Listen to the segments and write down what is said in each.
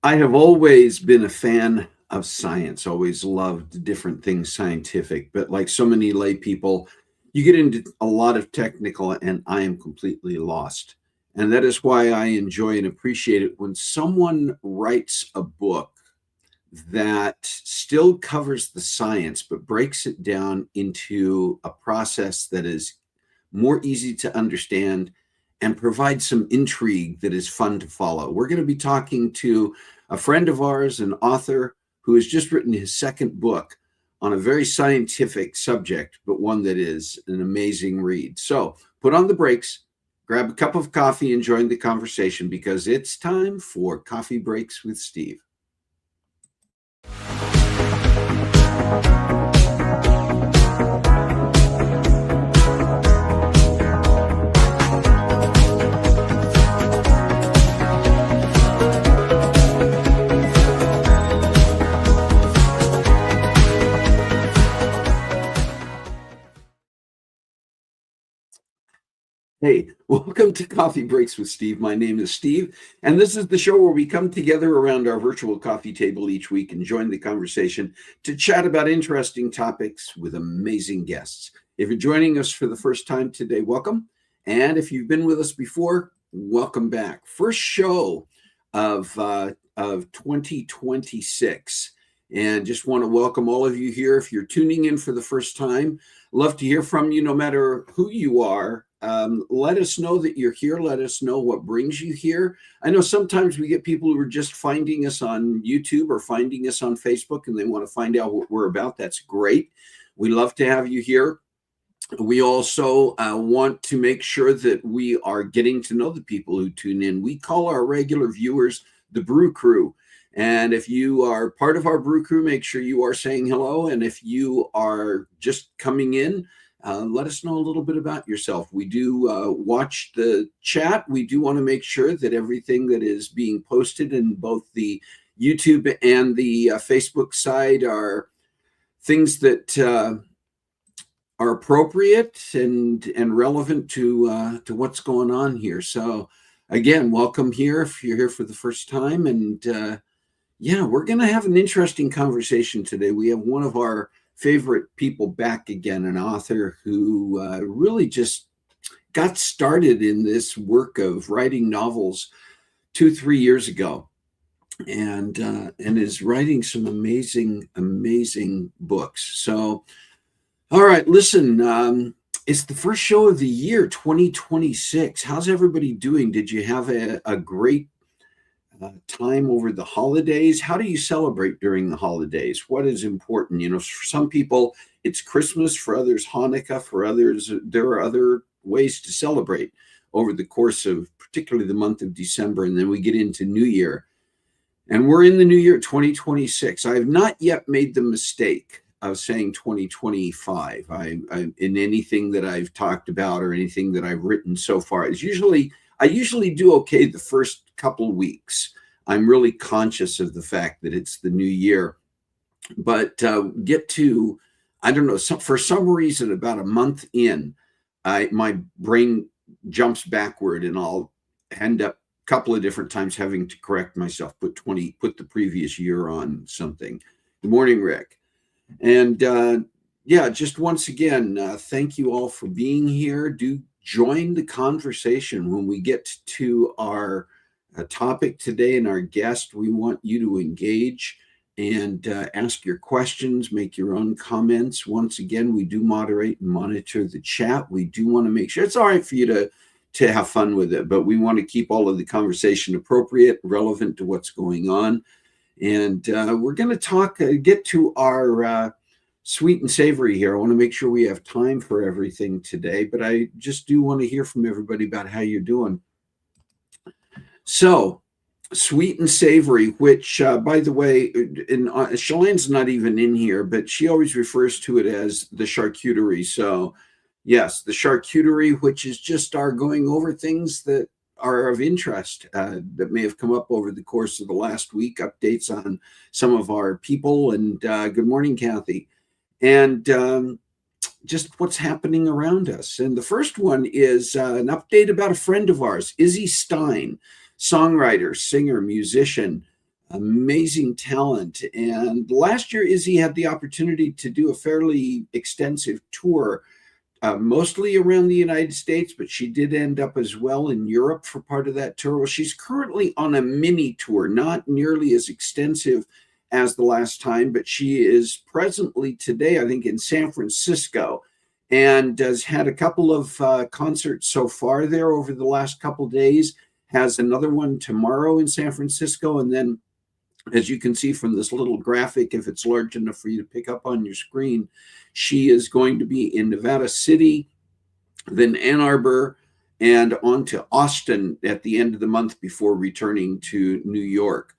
I have always been a fan of science, always loved different things scientific, but like so many lay people, you get into a lot of technical and I am completely lost. And that is why I enjoy and appreciate it when someone writes a book that still covers the science, but breaks it down into a process that is more easy to understand and provides some intrigue that is fun to follow. We're going to be talking to a friend of ours, an author who has just written his second book on a very scientific subject, but one that is an amazing read. So put on the brakes, grab a cup of coffee, and join the conversation because it's time for Coffee Breaks with Steve. Hey, welcome to Coffee Breaks with Steve. My name is Steve, and this is the show where we come together around our virtual coffee table each week and join the conversation to chat about interesting topics with amazing guests. If you're joining us for the first time today, welcome. And if you've been with us before, welcome back. First show of 2026. And just want to welcome all of you here. If you're tuning in for the first time, love to hear from you no matter who you are. Let us know that you're here. Let us know what brings you here. I know sometimes we get people who are just finding us on YouTube or finding us on Facebook and they want to find out what we're about. That's great. We love to have you here. We also want to make sure that we are getting to know the people who tune in. We call our regular viewers the Brew Crew. And if you are part of our Brew Crew, make sure you are saying hello. And if you are just coming in, let us know a little bit about yourself. We do watch the chat. We do want to make sure that everything that is being posted in both the YouTube and the Facebook side are things that are appropriate and relevant to what's going on here. So again, welcome here if you're here for the first time. And yeah, we're going to have an interesting conversation today. We have one of our favorite people back again, an author who really just got started in this work of writing novels 2-3 years ago, and is writing some amazing books. So, all right, listen, it's the first show of the year, 2026. How's everybody doing? Did you have a great time over the holidays? How do you celebrate during the holidays? What is important? You know, for some people, it's Christmas. For others, Hanukkah. For others, there are other ways to celebrate over the course of particularly the month of December. And then we get into New Year. And we're in the new year, 2026. I have not yet made the mistake of saying 2025. I in anything that I've talked about or anything that I've written so far. I usually do okay the first couple weeks. I'm really conscious of the fact that it's the new year, but get to, I don't know, for some reason about a month in, my brain jumps backward and I'll end up a couple of different times having to correct myself, put the previous year on something. Good morning, Rick. And yeah, just once again, thank you all for being here. Do join the conversation when we get to our topic today and our guest. We want you to engage and ask your questions, make your own comments. Once again, we do moderate and monitor the chat. We do want to make sure it's all right for you to have fun with it, but we want to keep all of the conversation appropriate, relevant to what's going on. And we're going to get to our sweet and savory here. I want to make sure we have time for everything today, but I just do want to hear from everybody about how you're doing. So, sweet and savory, which, by the way, Shalane's not even in here, but she always refers to it as the charcuterie. So, yes, the charcuterie, which is just our going over things that are of interest that may have come up over the course of the last week, updates on some of our people. And good morning, Kathy. And just what's happening around us. And the first one is an update about a friend of ours, Izzy Stein, songwriter, singer, musician, amazing talent. And last year, Izzy had the opportunity to do a fairly extensive tour, mostly around the United States, but she did end up as well in Europe for part of that tour. Well, she's currently on a mini tour, not nearly as extensive as the last time, but she is presently today, I think, in San Francisco, and has had a couple of concerts so far there over the last couple of days, has another one tomorrow in San Francisco, and then, as you can see from this little graphic, if it's large enough for you to pick up on your screen, she is going to be in Nevada City, then Ann Arbor, and on to Austin at the end of the month before returning to New York,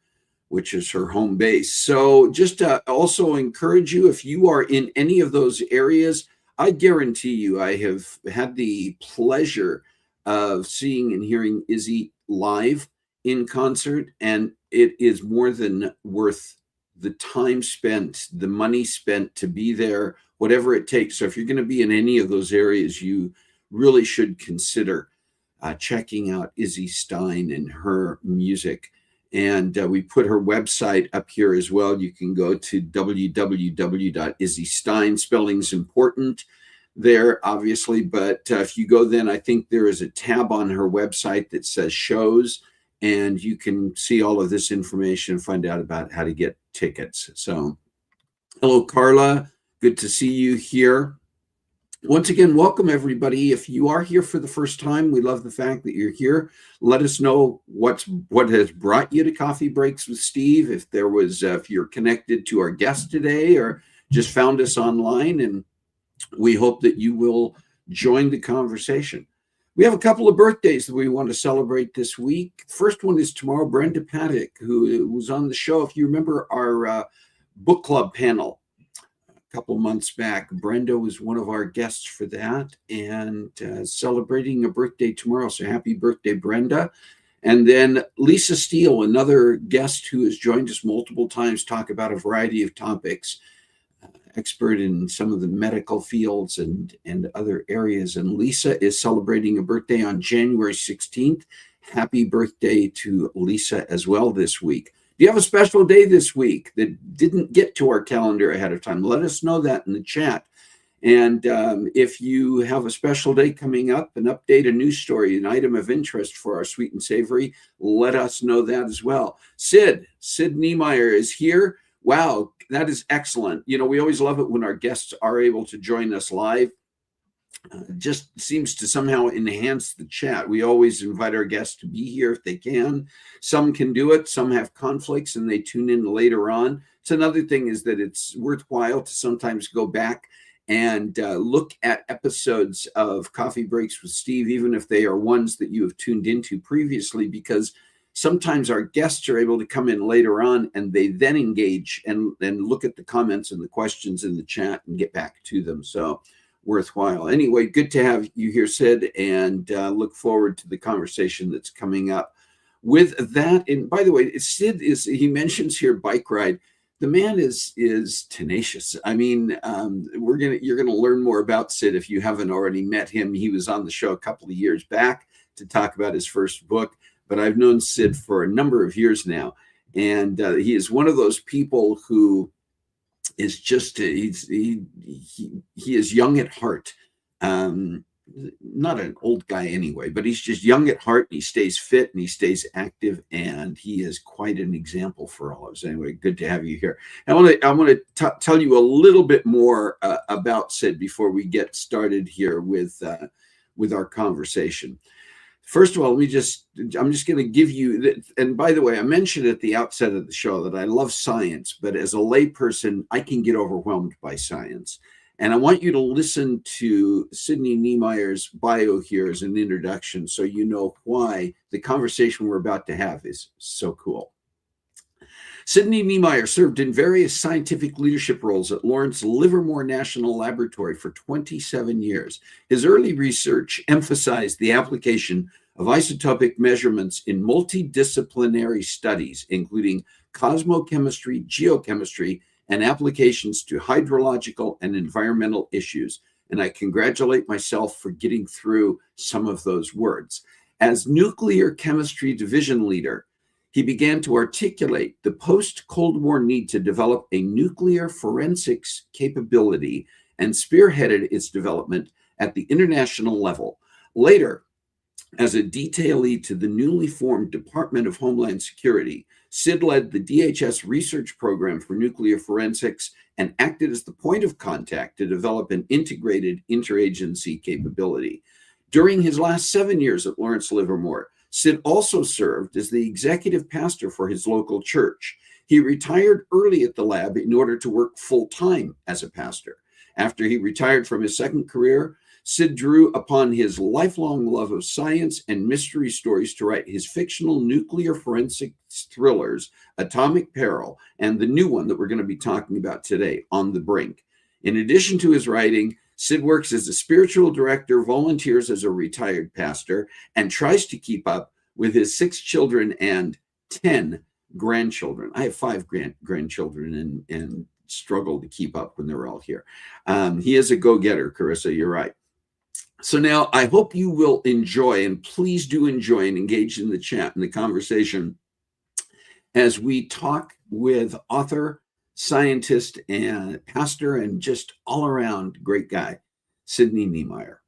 which is her home base. So just also encourage you, if you are in any of those areas, I guarantee you, I have had the pleasure of seeing and hearing Izzy live in concert, and it is more than worth the time spent, the money spent to be there, whatever it takes. So if you're going to be in any of those areas, you really should consider checking out Izzy Stein and her music. And we put her website up here as well. You can go to www.izzystein. Spelling's important there, obviously. But if you go then, I think there is a tab on her website that says shows. And you can see all of this information and find out about how to get tickets. So, hello, Carla. Good to see you here. Once again, welcome everybody. If you are here for the first time, we love the fact that you're here. Let us know what has brought you to Coffee Breaks with Steve. If you're connected to our guest today, or just found us online, and we hope that you will join the conversation. We have a couple of birthdays that we want to celebrate this week. First one is tomorrow. Brenda Paddock, who was on the show, if you remember our book club panel couple months back. Brenda was one of our guests for that, and celebrating a birthday tomorrow. So happy birthday, Brenda. And then Lisa Steele, another guest who has joined us multiple times, talk about a variety of topics, expert in some of the medical fields and other areas. And Lisa is celebrating a birthday on January 16th. Happy birthday to Lisa as well this week. Do you have a special day this week that didn't get to our calendar ahead of time? Let us know that in the chat. And if you have a special day coming up, an update, a news story, an item of interest for our Sweet and Savory, let us know that as well. Sid Niemeyer is here. Wow, that is excellent. You know, we always love it when our guests are able to join us live. Just seems to somehow enhance the chat. We always invite our guests to be here if they can. Some can do it. Some have conflicts and they tune in later on. So another thing is that it's worthwhile to sometimes go back and look at episodes of Coffee Breaks with Steve, even if they are ones that you have tuned into previously, because sometimes our guests are able to come in later on and they then engage and look at the comments and the questions in the chat and get back to them. So worthwhile. Anyway, good to have you here, Sid, and look forward to the conversation that's coming up. With that, and by the way, Sid he mentions here bike ride. The man is tenacious. I mean, you're gonna learn more about Sid if you haven't already met him. He was on the show a couple of years back to talk about his first book, but I've known Sid for a number of years now, and he is one of those people who is just he is young at heart. Not an old guy anyway, but he's just young at heart. And he stays fit and he stays active, and he is quite an example for all of us. Anyway, good to have you here. I want to tell you a little bit more about Sid before we get started here with our conversation. First of all, I'm just going to give you, and by the way, I mentioned at the outset of the show that I love science, but as a layperson, I can get overwhelmed by science. And I want you to listen to Sidney Niemeyer's bio here as an introduction so you know why the conversation we're about to have is so cool. Sidney Niemeyer served in various scientific leadership roles at Lawrence Livermore National Laboratory for 27 years. His early research emphasized the application of isotopic measurements in multidisciplinary studies, including cosmochemistry, geochemistry, and applications to hydrological and environmental issues. And I congratulate myself for getting through some of those words. As nuclear chemistry division leader, he began to articulate the post-Cold War need to develop a nuclear forensics capability and spearheaded its development at the international level. Later, as a detailee to the newly formed Department of Homeland Security, Sid led the DHS research program for nuclear forensics and acted as the point of contact to develop an integrated interagency capability. During his last 7 years at Lawrence Livermore, Sid also served as the executive pastor for his local church. He retired early at the lab in order to work full-time as a pastor. After he retired from his second career, Sid drew upon his lifelong love of science and mystery stories to write his fictional nuclear forensics thrillers, Atomic Peril, and the new one that we're going to be talking about today, On the Brink. In addition to his writing, Sid works as a spiritual director, volunteers as a retired pastor, and tries to keep up with his 6 children and 10 grandchildren. I have 5 grandchildren and struggle to keep up when they're all here. He is a go-getter, Carissa, you're right. So now I hope you will enjoy, and please do enjoy and engage in the chat and the conversation as we talk with author, scientist, and pastor, and just all around great guy, Sidney Niemeyer.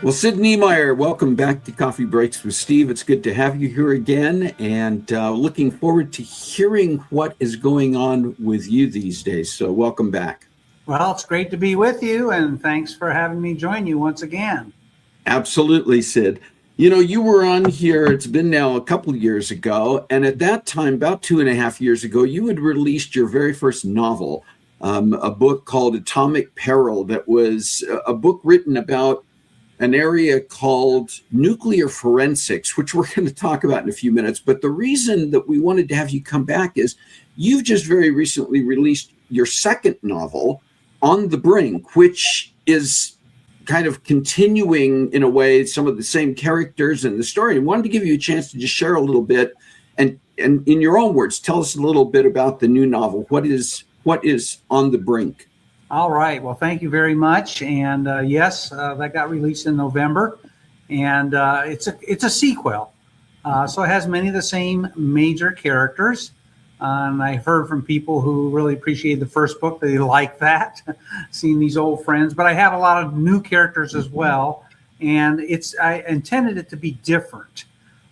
Well, Sidney Niemeyer, welcome back to Coffee Breaks with Steve. It's good to have you here again, and looking forward to hearing what is going on with you these days. So welcome back. Well, it's great to be with you, and thanks for having me join you once again. Absolutely, Sid. You know, you were on here, it's been now a couple of years ago, and at that time, about 2.5 years ago, you had released your very first novel, a book called Atomic Peril, that was a book written about an area called nuclear forensics, which we're going to talk about in a few minutes. But the reason that we wanted to have you come back is you've just very recently released your second novel, On the Brink, which is kind of continuing in a way some of the same characters in the story. I wanted to give you a chance to just share a little bit and in your own words, tell us a little bit about the new novel. What is On the Brink? All right. Well, thank you very much. And yes, that got released in November, and it's a sequel. So it has many of the same major characters. And I heard from people who really appreciated the first book. They like that, seeing these old friends. But I have a lot of new characters as well, and I intended it to be different.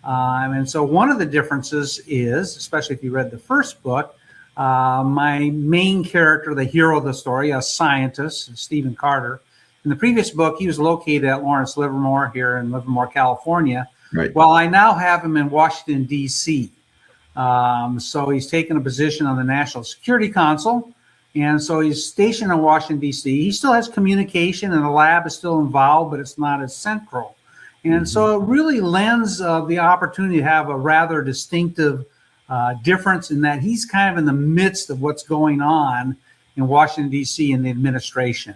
And so one of the differences is, especially if you read the first book, my main character, the hero of the story, a scientist, Stephen Carter. In the previous book, he was located at Lawrence Livermore here in Livermore, California. Right. Well, I now have him in Washington, D.C. So he's taken a position on the National Security Council. And so he's stationed in Washington, D.C. He still has communication, and the lab is still involved, but it's not as central. And so it really lends the opportunity to have a rather distinctive difference in that he's kind of in the midst of what's going on in Washington, D.C. in the administration.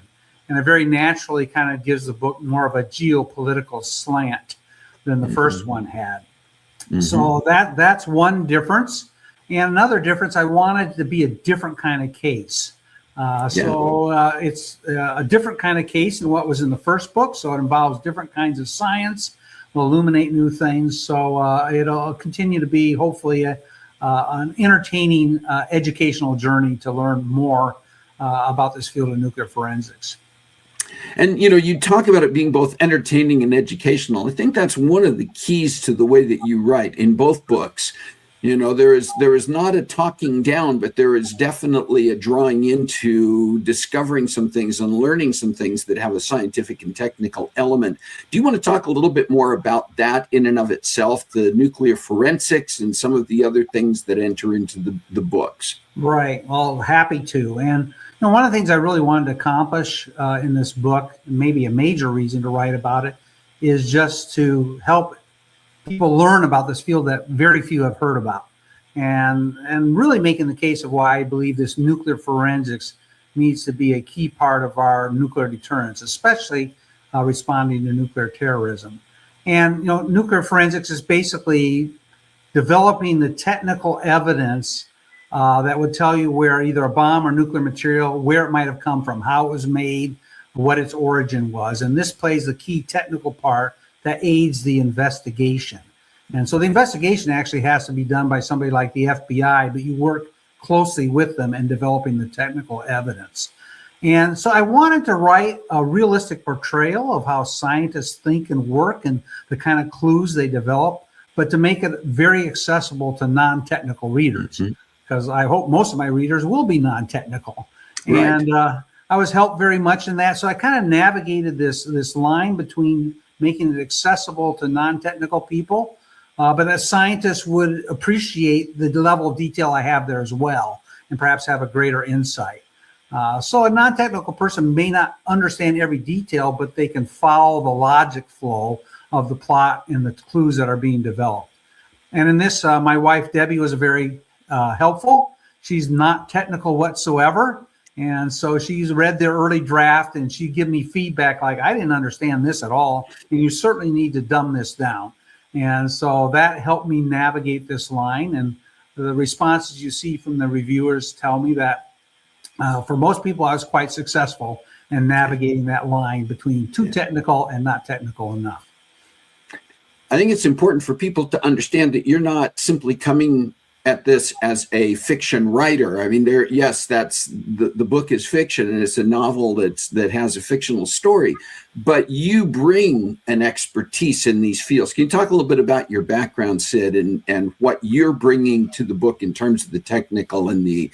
And it very naturally kind of gives the book more of a geopolitical slant than the first one had. So that's one difference. And another difference, I wanted to be a different kind of case. It's a different kind of case than what was in the first book. So it involves different kinds of science, will illuminate new things. So it'll continue to be hopefully an entertaining educational journey to learn more about this field of nuclear forensics. And, you know, you talk about it being both entertaining and educational. I think that's one of the keys to the way that you write in both books. You know, there is not a talking down, but there is definitely a drawing into discovering some things and learning some things that have a scientific and technical element. Do you want to talk a little bit more about that in and of itself, the nuclear forensics and some of the other things that enter into the books? Right. Well, happy to. And you know, one of the things I really wanted to accomplish in this book, and maybe a major reason to write about it, is just to help people learn about this field that very few have heard about, and really making the case of why I believe this nuclear forensics needs to be a key part of our nuclear deterrence, especially responding to nuclear terrorism. And you know, nuclear forensics is basically developing the technical evidence that would tell you where either a bomb or nuclear material, where it might have come from, how it was made, what its origin was. And this plays the key technical part that aids the investigation. And so the investigation actually has to be done by somebody like the FBI, but you work closely with them in developing the technical evidence. And so I wanted to write a realistic portrayal of how scientists think and work and the kind of clues they develop, but to make it very accessible to non-technical readers, because I hope most of my readers will be non-technical. Right. And I was helped very much in that. So I kind of navigated this line between making it accessible to non-technical people, but that scientists would appreciate the level of detail I have there as well, and perhaps have a greater insight. So a non-technical person may not understand every detail, but they can follow the logic flow of the plot and the clues that are being developed. And in this, my wife, Debbie, was very helpful. She's not technical whatsoever. And so she's read their early draft, and she'd give me feedback like, I didn't understand this at all, and you certainly need to dumb this down. And so that helped me navigate this line. And the responses you see from the reviewers tell me that for most people, I was quite successful in navigating that line between too technical and not technical enough. I think it's important for people to understand that you're not simply coming at this as a fiction writer. I mean, yes, that's the book is fiction, and it's a novel that has a fictional story, but you bring an expertise in these fields. Can you talk a little bit about your background, Sid, and what you're bringing to the book in terms of the technical and the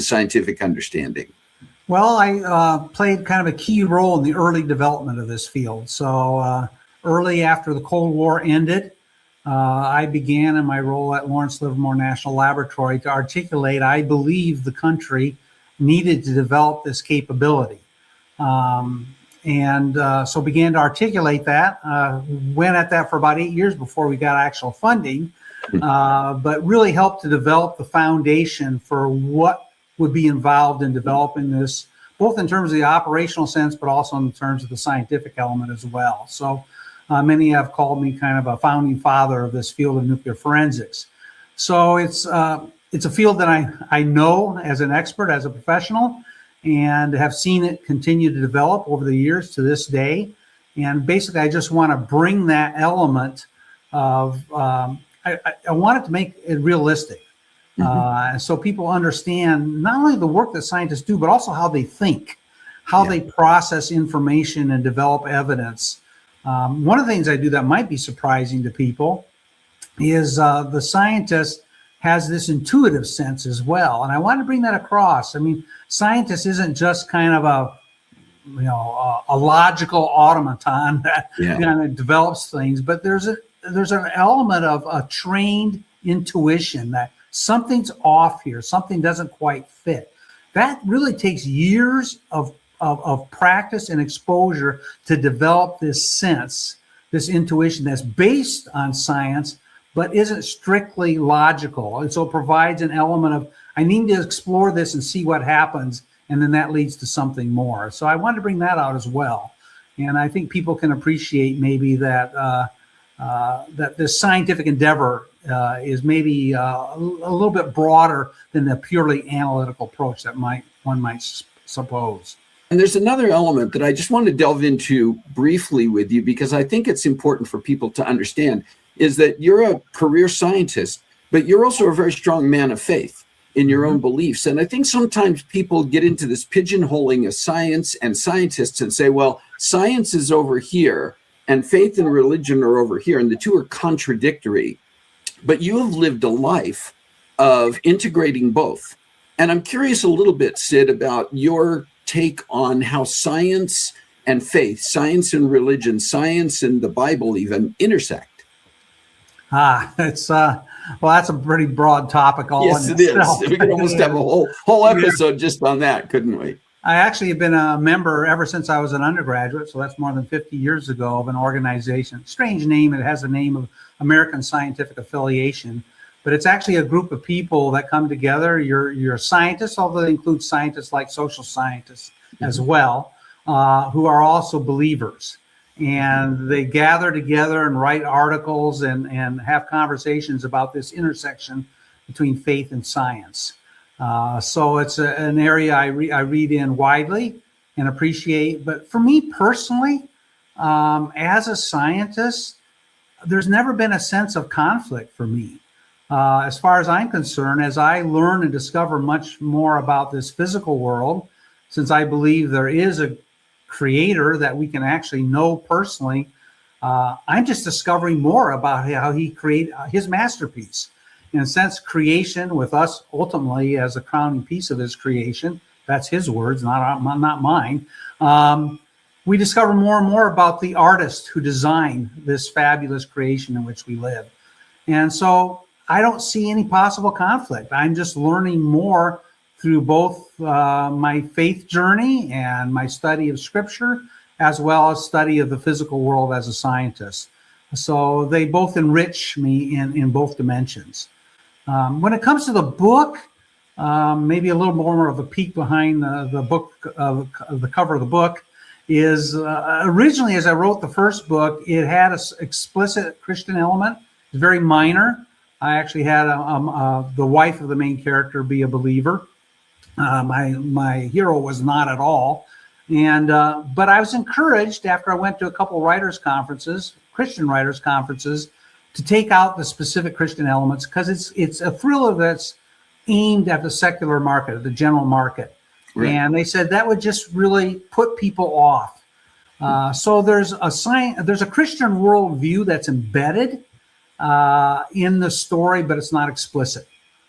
scientific understanding? Well, I played kind of a key role in the early development of this field. So early after the Cold War ended, I began in my role at Lawrence Livermore National Laboratory to articulate, I believe the country needed to develop this capability. So began to articulate that, went at that for about 8 years before we got actual funding, but really helped to develop the foundation for what would be involved in developing this, both in terms of the operational sense, but also in terms of the scientific element as well. So many have called me kind of a founding father of this field of nuclear forensics. So it's a field that I know as an expert, as a professional, and have seen it continue to develop over the years to this day. And basically, I just want to bring that element of, I wanted to make it realistic. So people understand not only the work that scientists do, but also how they think, how they process information and develop evidence. One of the things I do that might be surprising to people is the scientist has this intuitive sense as well. And I want to bring that across. I mean, scientist isn't just kind of a logical automaton that kind of develops things, but there's an element of a trained intuition that something's off here, something doesn't quite fit. That really takes years of practice and exposure to develop this sense, this intuition that's based on science, but isn't strictly logical. And so it provides an element of, I need to explore this and see what happens, and then that leads to something more. So I wanted to bring that out as well. And I think people can appreciate maybe that that this scientific endeavor is maybe a little bit broader than the purely analytical approach that one might suppose. And there's another element that I just want to delve into briefly with you, because I think it's important for people to understand, is that you're a career scientist, but you're also a very strong man of faith in your own beliefs. And I think sometimes people get into this pigeonholing of science and scientists and say, well, science is over here and faith and religion are over here, and the two are contradictory. But you have lived a life of integrating both. And I'm curious a little bit, Sid, about your take on how science and faith, science and religion, science and the Bible even intersect. It's well, that's a pretty broad topic. Yes, it is. We could almost have a whole episode just on that, couldn't we? I actually have been a member ever since I was an undergraduate, so that's more than 50 years ago, of an organization. Strange name. It has the name of American Scientific Affiliation, but it's actually a group of people that come together. You're scientists, although they include scientists like social scientists as well, who are also believers. And they gather together and write articles and have conversations about this intersection between faith and science. So it's an area I read in widely and appreciate. But for me personally, as a scientist, there's never been a sense of conflict for me. As far as I'm concerned, as I learn and discover much more about this physical world, since I believe there is a creator that we can actually know personally, I'm just discovering more about how he created his masterpiece. In a sense, creation, with us ultimately as a crowning piece of his creation, that's his words, not mine. We discover more and more about the artist who designed this fabulous creation in which we live. And so I don't see any possible conflict. I'm just learning more through both my faith journey and my study of scripture, as well as study of the physical world as a scientist. So they both enrich me in both dimensions. When it comes to the book, maybe a little more of a peek behind the book, the cover of the book, is originally, as I wrote the first book, it had an explicit Christian element. It's very minor. I actually had the wife of the main character be a believer. My hero was not at all. But I was encouraged after I went to a couple writers' conferences, Christian writers' conferences, to take out the specific Christian elements, because it's a thriller that's aimed at the secular market, the general market. Right. And they said that would just really put people off. So there's a Christian worldview that's embedded in the story, but it's not explicit.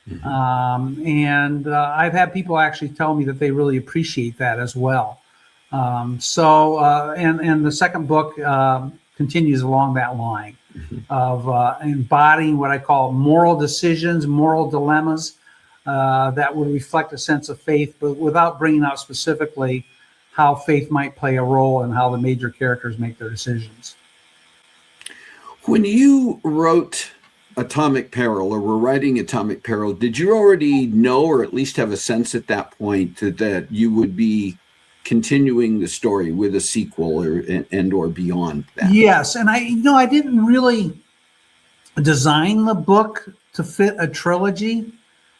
Mm-hmm. And I've had people actually tell me that they really appreciate that as well. And the second book continues along that line of embodying what I call moral decisions, moral dilemmas that would reflect a sense of faith, but without bringing out specifically how faith might play a role and how the major characters make their decisions. When you wrote Atomic Peril, or were writing Atomic Peril, did you already know, or at least have a sense at that point, that you would be continuing the story with a sequel or beyond that? Yes, and I didn't really design the book to fit a trilogy,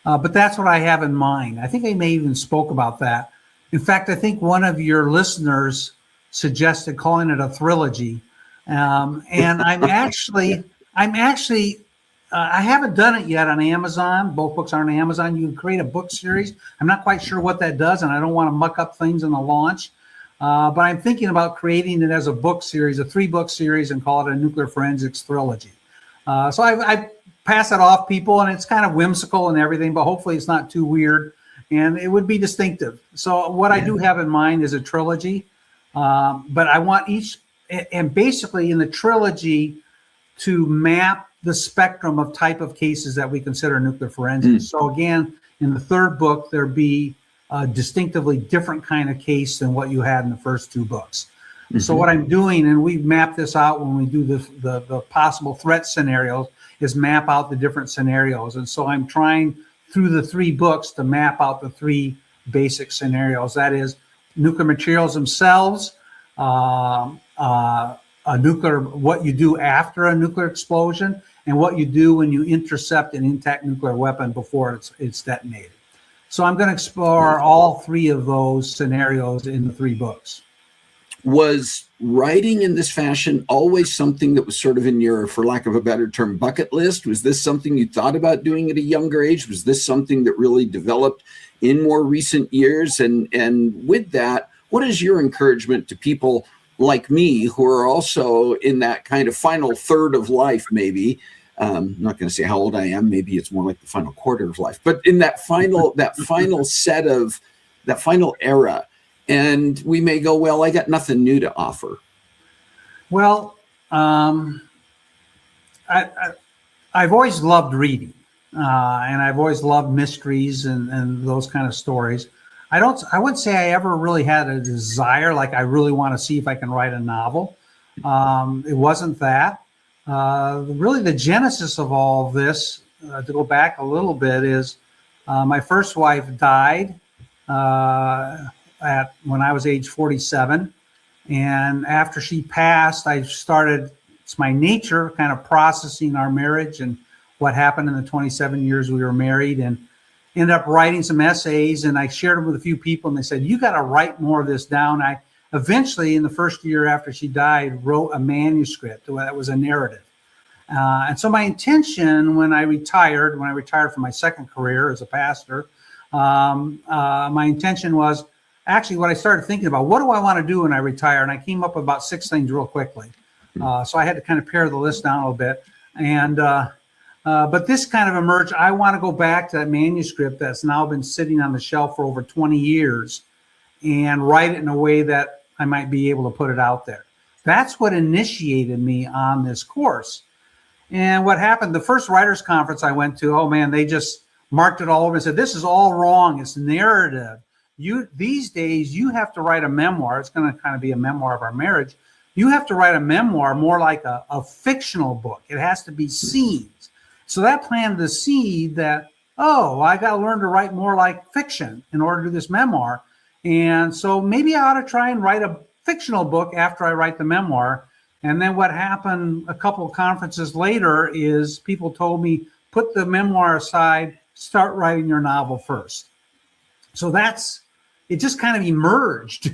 but that's what I have in mind. I think I may even spoke about that. In fact, I think one of your listeners suggested calling it a trilogy, and I haven't done it yet on Amazon. Both books are on Amazon. You can create a book series. I'm not quite sure what that does, and I don't want to muck up things in the launch. But I'm thinking about creating it as a book series, a 3-book series, and call it a nuclear forensics trilogy. So I pass it off people, and it's kind of whimsical and everything, but hopefully it's not too weird, and it would be distinctive. So what I do have in mind is a trilogy, but I want each, and basically in the trilogy, to map the spectrum of type of cases that we consider nuclear forensics. So again, in the third book, there'd be a distinctively different kind of case than what you had in the first 2 books. Mm-hmm. So what I'm doing, and we map this out when we do the possible threat scenarios, is map out the different scenarios. And so I'm trying through the 3 books to map out the 3 basic scenarios. That is nuclear materials themselves, what you do after a nuclear explosion, and what you do when you intercept an intact nuclear weapon before it's detonated. So I'm going to explore all 3 of those scenarios in the 3 books. Was writing in this fashion always something that was sort of in your, for lack of a better term, bucket list? Was this something you thought about doing at a younger age? Was this something that really developed in more recent years? And with that, what is your encouragement to people like me who are also in that kind of final third of life, maybe? I'm not going to say how old I am. Maybe it's more like the final quarter of life, but in that final set of that final era. And we may go, well, I got nothing new to offer. Well, I've always loved reading, and I've always loved mysteries and those kind of stories. I wouldn't say I ever really had a desire, like I really want to see if I can write a novel. It wasn't that. Really, the genesis of all of this, to go back a little bit, is my first wife died when I was age 47. And after she passed, I started, it's my nature, kind of processing our marriage and what happened in the 27 years we were married, and ended up writing some essays, and I shared them with a few people, and they said, you got to write more of this down. I eventually, in the first year after she died, wrote a manuscript that was a narrative. And so my intention when I retired from my second career as a pastor, my intention was, actually, what I started thinking about, what do I want to do when I retire? And I came up with about 6 things real quickly. So I had to kind of pare the list down a little bit. And but this kind of emerged. I want to go back to that manuscript that's now been sitting on the shelf for over 20 years and write it in a way that I might be able to put it out there. That's what initiated me on this course. And what happened, the first writers conference I went to, oh man, they just marked it all over and said, this is all wrong. It's narrative. These days, you have to write a memoir. It's going to kind of be a memoir of our marriage. You have to write a memoir more like a fictional book. It has to be scenes. So that planted the seed that, oh, I got to learn to write more like fiction in order to do this memoir. And so maybe I ought to try and write a fictional book after I write the memoir. And then what happened a couple of conferences later is people told me, put the memoir aside, start writing your novel first. So it just kind of emerged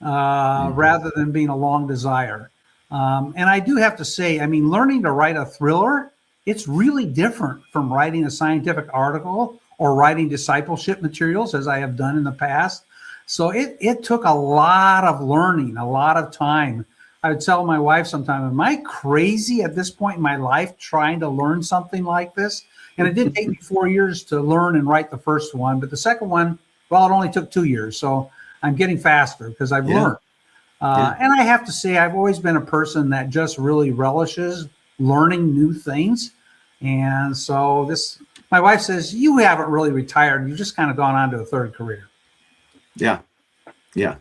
rather than being a long desire. And I do have to say, I mean, learning to write a thriller, it's really different from writing a scientific article or writing discipleship materials, as I have done in the past. So it took a lot of learning, a lot of time. I would tell my wife sometime, am I crazy at this point in my life trying to learn something like this? And it did take me 4 years to learn and write the first one. But the second one, well, it only took 2 years. So I'm getting faster because I've learned. And I have to say, I've always been a person that just really relishes learning new things. And so my wife says, you haven't really retired. You've just kind of gone on to a third career. Yeah. Yeah.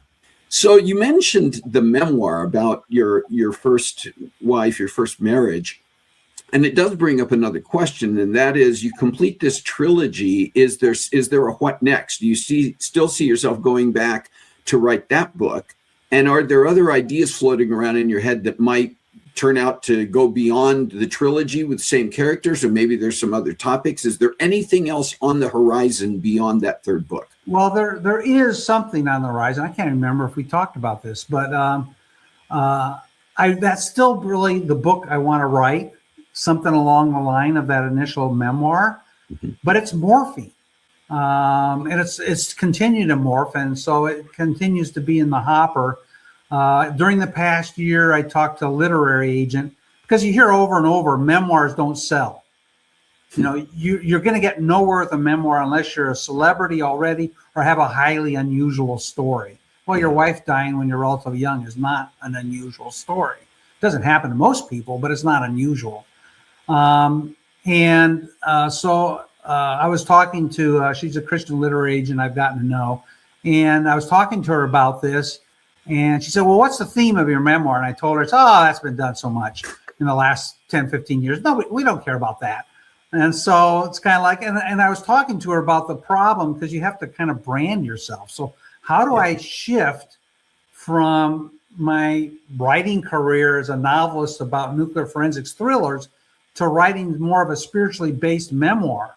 So you mentioned the memoir about your first wife, your first marriage. And it does bring up another question, and that is, you complete this trilogy. Is there a what next? Do you still see yourself going back to write that book? And are there other ideas floating around in your head that might turn out to go beyond the trilogy with same characters, or maybe there's some other topics? Is there anything else on the horizon beyond that third book? Well, there is something on the horizon. I can't remember if we talked about this, but that's still really the book I want to write, something along the line of that initial memoir, but it's morphing. And it's continued to morph, and so it continues to be in the hopper. During the past year, I talked to a literary agent, because you hear over and over, memoirs don't sell. You know, you're going to get nowhere with a memoir unless you're a celebrity already or have a highly unusual story. Well, your wife dying when you're relatively young is not an unusual story. It doesn't happen to most people, but it's not unusual. So I was talking to, she's a Christian literary agent I've gotten to know, and I was talking to her about this, and she said, well, what's the theme of your memoir? And I told her, that's been done so much in the last 10, 15 years. No, we don't care about that. And so it's kind of like, and I was talking to her about the problem, because you have to kind of brand yourself. So how do I shift from my writing career as a novelist about nuclear forensics thrillers to writing more of a spiritually based memoir?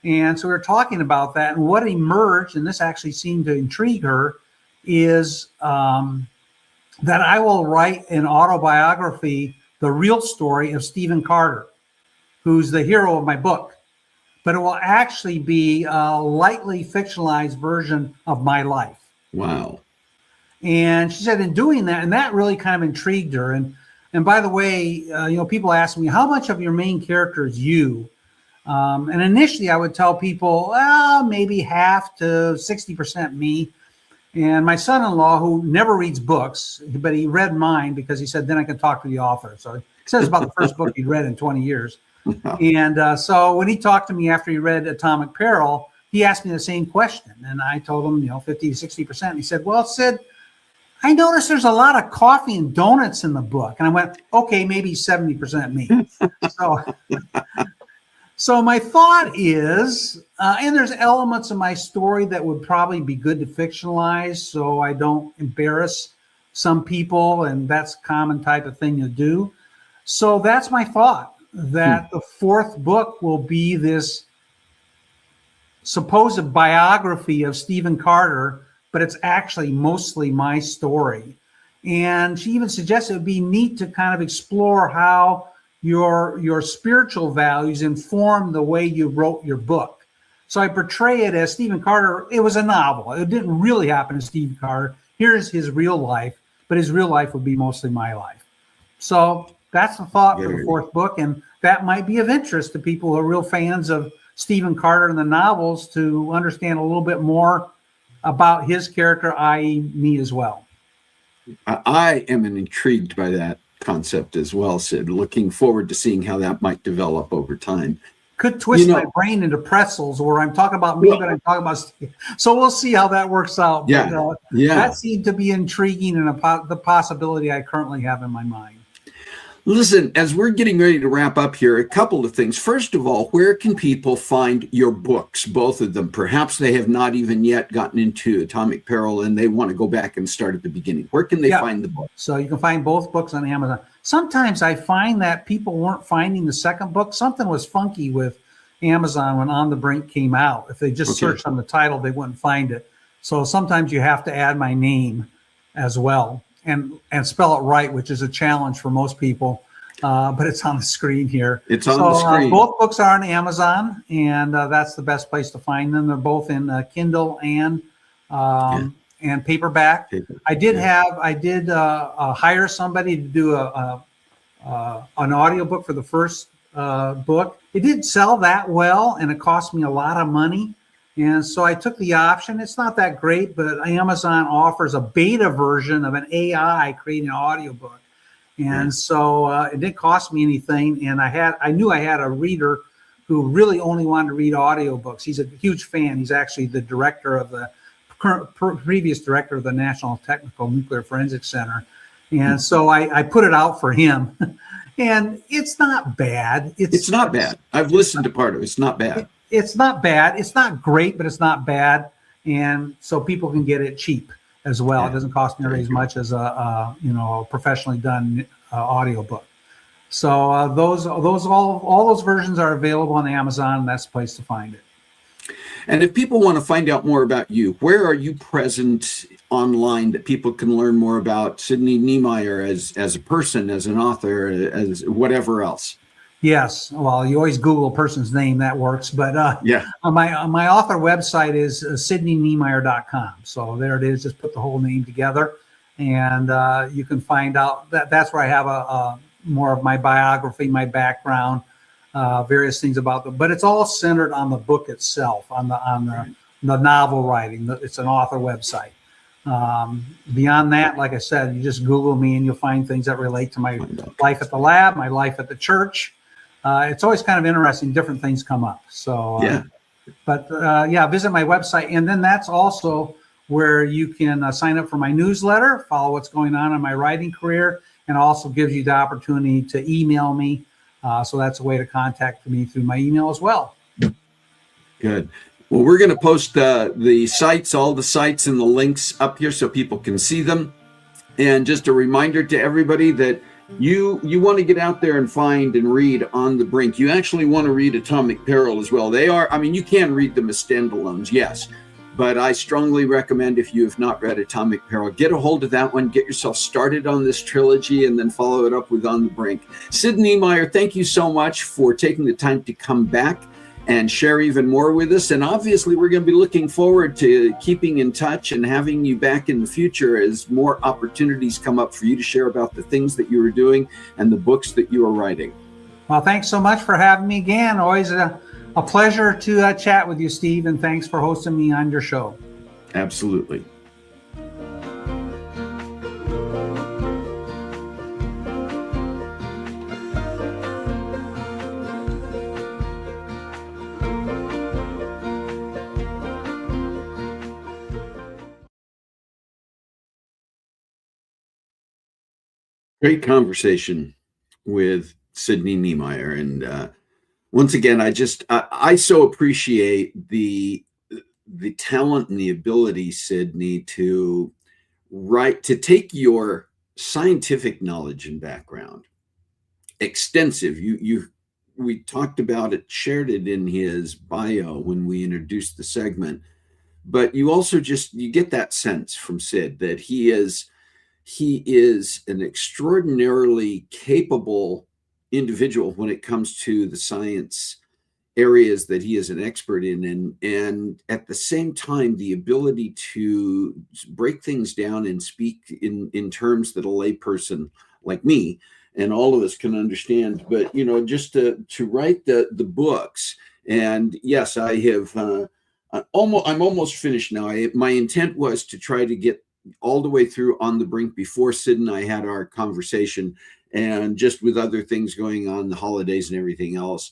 And so we were talking about that, and what emerged, and this actually seemed to intrigue her, is that I will write an autobiography, the real story of Stephen Carter, who's the hero of my book, but it will actually be a lightly fictionalized version of my life. Wow. And she said, in doing that, and that really kind of intrigued her. And by the way, people ask me, how much of your main character is you? And initially I would tell people, well, maybe half to 60% me. And my son-in-law, who never reads books, but he read mine because he said, then I can talk to the author. So he says about the first book he'd read in 20 years. And so when he talked to me after he read Atomic Peril, he asked me the same question. And I told him, 50 to 60%. And he said, well, Sid, I noticed there's a lot of coffee and donuts in the book. And I went, okay, maybe 70% me. So my thought is, and there's elements of my story that would probably be good to fictionalize so I don't embarrass some people, and that's a common type of thing to do. So that's my thought, that the fourth book will be this supposed biography of Stephen Carter, but it's actually mostly my story. And she even suggested it would be neat to kind of explore how your spiritual values inform the way you wrote your book. So I portray it as Stephen Carter. It was a novel. It didn't really happen to Stephen Carter. Here's his real life, but his real life would be mostly my life. So that's the thought for the fourth book, and that might be of interest to people who are real fans of Stephen Carter and the novels, to understand a little bit more about his character, i.e. me as well. I am intrigued by that concept as well, Sid. Looking forward to seeing how that might develop over time. Could twist my brain into pretzels, where I'm talking about me, but I'm talking about Steve. So we'll see how that works out. But, that seemed to be intriguing, and the possibility I currently have in my mind. Listen, as we're getting ready to wrap up here, a couple of things. First of all, where can people find your books, both of them? Perhaps they have not even yet gotten into Atomic Peril and they want to go back and start at the beginning. Where can they find the book? So you can find both books on Amazon. Sometimes I find that people weren't finding the second book. Something was funky with Amazon when On the Brink came out. If they just searched on the title, they wouldn't find it. So sometimes you have to add my name as well. and spell it right, which is a challenge for most people. But it's on the screen here. It's on the screen. Both books are on Amazon, and that's the best place to find them. They're both in Kindle and paperback. I did hire somebody to do an audiobook for the first book. It didn't sell that well, and it cost me a lot of money. And so I took the option. It's not that great, but Amazon offers a beta version of an AI creating an audiobook. And so it didn't cost me anything. And I knew I had a reader who really only wanted to read audiobooks. He's a huge fan. He's actually the director of the previous director of the National Technical Nuclear Forensics Center. And so I put it out for him. And it's not bad. It's not bad. I've listened to part of it. It's not bad. It's not bad. It's not great, but it's not bad. And so people can get it cheap as well. It doesn't cost nearly as much as a professionally done audiobook. So all those versions are available on Amazon, and that's the place to find it. And if people want to find out more about you, where are you present online that people can learn more about Sidney Niemeyer as a person, as an author, as whatever else? Yes. Well, you always Google a person's name, that works. But my author website is SidneyNiemeyer.com. So there it is. Just put the whole name together, and you can find out that's where I have more of my biography, my background, various things about them. But it's all centered on the book itself, on the novel writing. It's an author website. Beyond that, like I said, you just Google me and you'll find things that relate to my life at the lab, my life at the church. It's always kind of interesting. Different things come up. So, visit my website. And then that's also where you can sign up for my newsletter, follow what's going on in my writing career, and also gives you the opportunity to email me. So that's a way to contact me through my email as well. Good. Well, we're going to post the sites, all the sites and the links up here so people can see them. And just a reminder to everybody that you want to get out there and find and read On the Brink. You actually want to read Atomic Peril as well. You can read them as standalones, yes. But I strongly recommend, if you have not read Atomic Peril, get a hold of that one, get yourself started on this trilogy, and then follow it up with On the Brink. Sidney Niemeyer, thank you so much for taking the time to come back and share even more with us. And obviously, we're going to be looking forward to keeping in touch and having you back in the future as more opportunities come up for you to share about the things that you are doing and the books that you are writing. Well, thanks so much for having me again. Always a pleasure to chat with you, Steve, and thanks for hosting me on your show. Absolutely. Great conversation with Sidney Niemeyer. And once again, I so appreciate the talent and the ability, Sidney, to take your scientific knowledge and background, extensive. We talked about it, shared it in his bio when we introduced the segment, but you also you get that sense from Sid that he is an extraordinarily capable individual when it comes to the science areas that he is an expert in, and at the same time, the ability to break things down and speak in terms that a layperson like me and all of us can understand. But just to write the books, and yes, I have I'm almost finished now. My intent was to try to get all the way through On the Brink before Sid and I had our conversation, and just with other things going on, the holidays and everything else,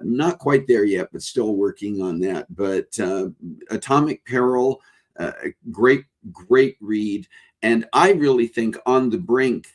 not quite there yet, but still working on that. But Atomic Peril, great read. And I really think On the Brink,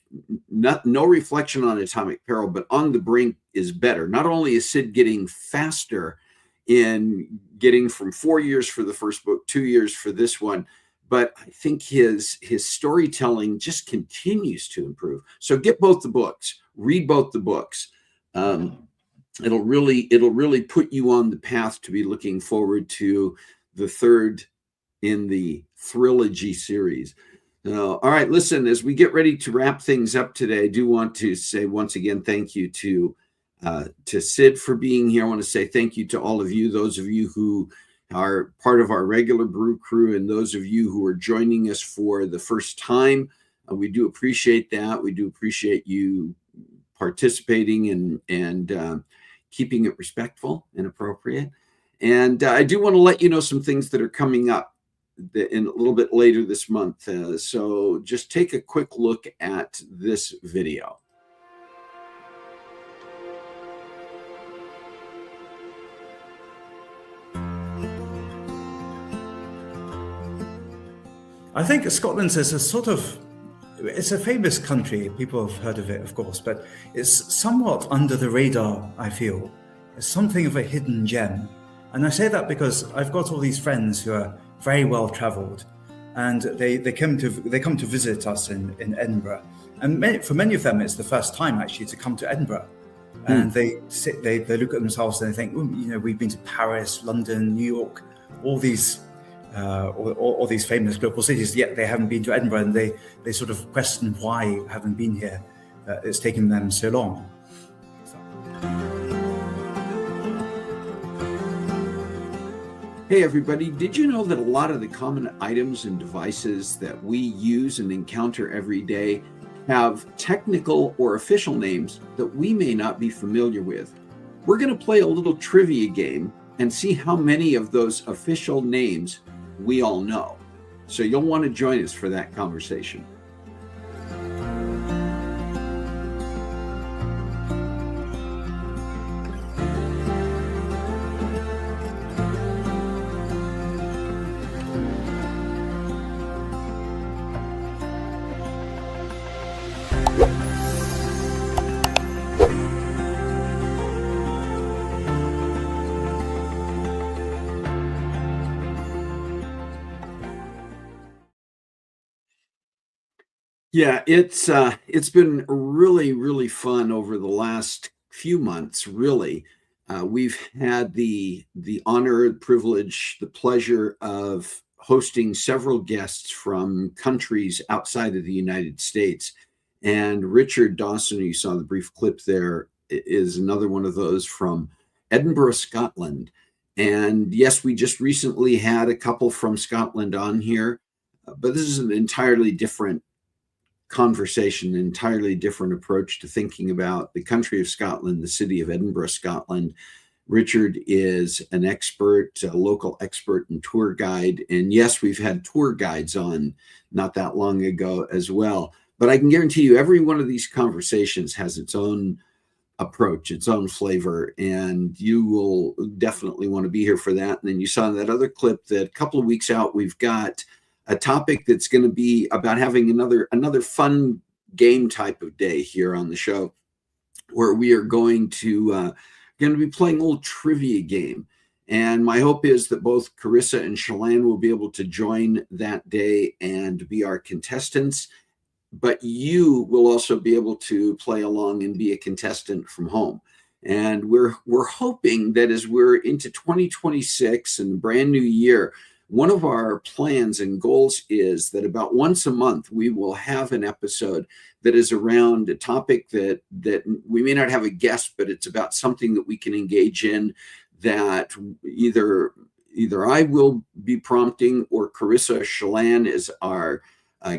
no reflection on Atomic Peril, but On the Brink is better. Not only is Sid getting faster in getting from 4 years for the first book, 2 years for this one, but I think his storytelling just continues to improve. So get both the books, read both the books. It'll really put you on the path to be looking forward to the third in the trilogy series. So, all right, listen, as we get ready to wrap things up today, I do want to say once again, thank you to Sid for being here. I want to say thank you to all of you, those of you who are part of our regular brew crew, and those of you who are joining us for the first time. We do appreciate that. We do appreciate you participating and keeping it respectful and appropriate. And I do want to let you know some things that are coming up in a little bit later this month. So just take a quick look at this video. I think Scotland is a sort of, it's a famous country. People have heard of it, of course, but it's somewhat under the radar, I feel. It's something of a hidden gem. And I say that because I've got all these friends who are very well travelled, and they come to visit us in Edinburgh. And for many of them, it's the first time actually to come to Edinburgh. And they look at themselves and they think, we've been to Paris, London, New York, all these famous global cities, yet they haven't been to Edinburgh, and they sort of question why you haven't been here. It's taken them so long. Hey everybody, did you know that a lot of the common items and devices that we use and encounter every day have technical or official names that we may not be familiar with? We're going to play a little trivia game and see how many of those official names we all know. So you'll want to join us for that conversation. Yeah, it's been really, really fun over the last few months, really. We've had the honor, the privilege, the pleasure of hosting several guests from countries outside of the United States. And Richard Dawson, who you saw the brief clip there, is another one of those from Edinburgh, Scotland. And yes, we just recently had a couple from Scotland on here, but this is an entirely different conversation, an entirely different approach to thinking about the country of Scotland, the city of Edinburgh, Scotland. Richard is an expert, a local expert and tour guide. And yes, we've had tour guides on not that long ago as well. But I can guarantee you every one of these conversations has its own approach, its own flavor, and you will definitely want to be here for that. And then you saw in that other clip that a couple of weeks out, we've got a topic that's going to be about having another fun game type of day here on the show, where we are going to be playing a little trivia game. And my hope is that both Carissa and Shalane will be able to join that day and be our contestants, but you will also be able to play along and be a contestant from home. And we're hoping that as we're into 2026 and brand new year, one of our plans and goals is that about once a month, we will have an episode that is around a topic that we may not have a guest, but it's about something that we can engage in, that either I will be prompting, or Carissa Shalane is our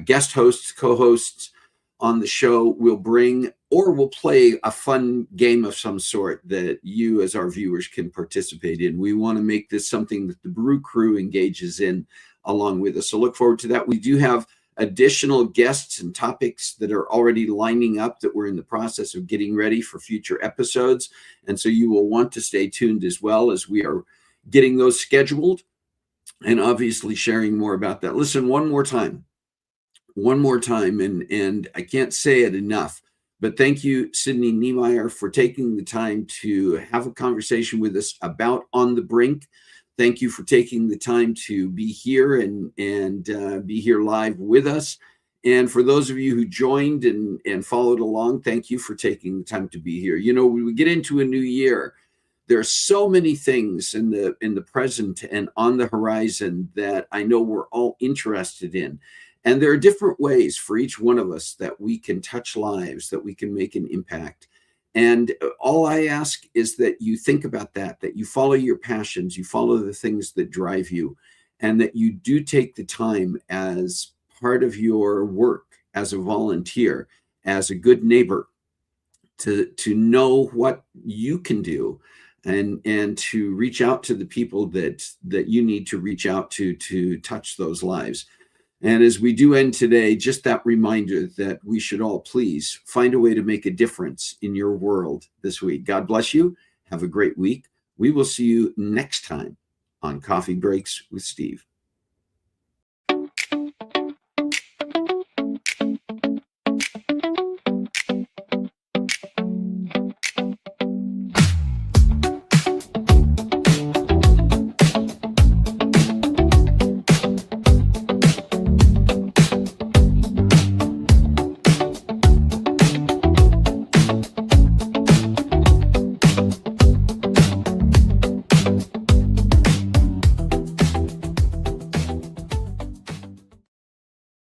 guest hosts, co-hosts on the show, will bring, or we'll play a fun game of some sort that you as our viewers can participate in. We want to make this something that the Brew Crew engages in along with us. So look forward to that. We do have additional guests and topics that are already lining up that we're in the process of getting ready for future episodes. And so you will want to stay tuned as well as we are getting those scheduled and obviously sharing more about that. Listen, one more time, and I can't say it enough, but thank you, Sidney Niemeyer, for taking the time to have a conversation with us about On the Brink. Thank you for taking the time to be here and be here live with us. And for those of you who joined and followed along, thank you for taking the time to be here. You know, when we get into a new year, there are so many things in the present and on the horizon that I know we're all interested in. And there are different ways for each one of us that we can touch lives, that we can make an impact. And all I ask is that you think about that you follow your passions, you follow the things that drive you, and that you do take the time as part of your work, as a volunteer, as a good neighbor, to know what you can do, and to reach out to the people that you need to reach out to touch those lives. And as we do end today, just that reminder that we should all please find a way to make a difference in your world this week. God bless you. Have a great week. We will see you next time on Coffee Breaks with Steve.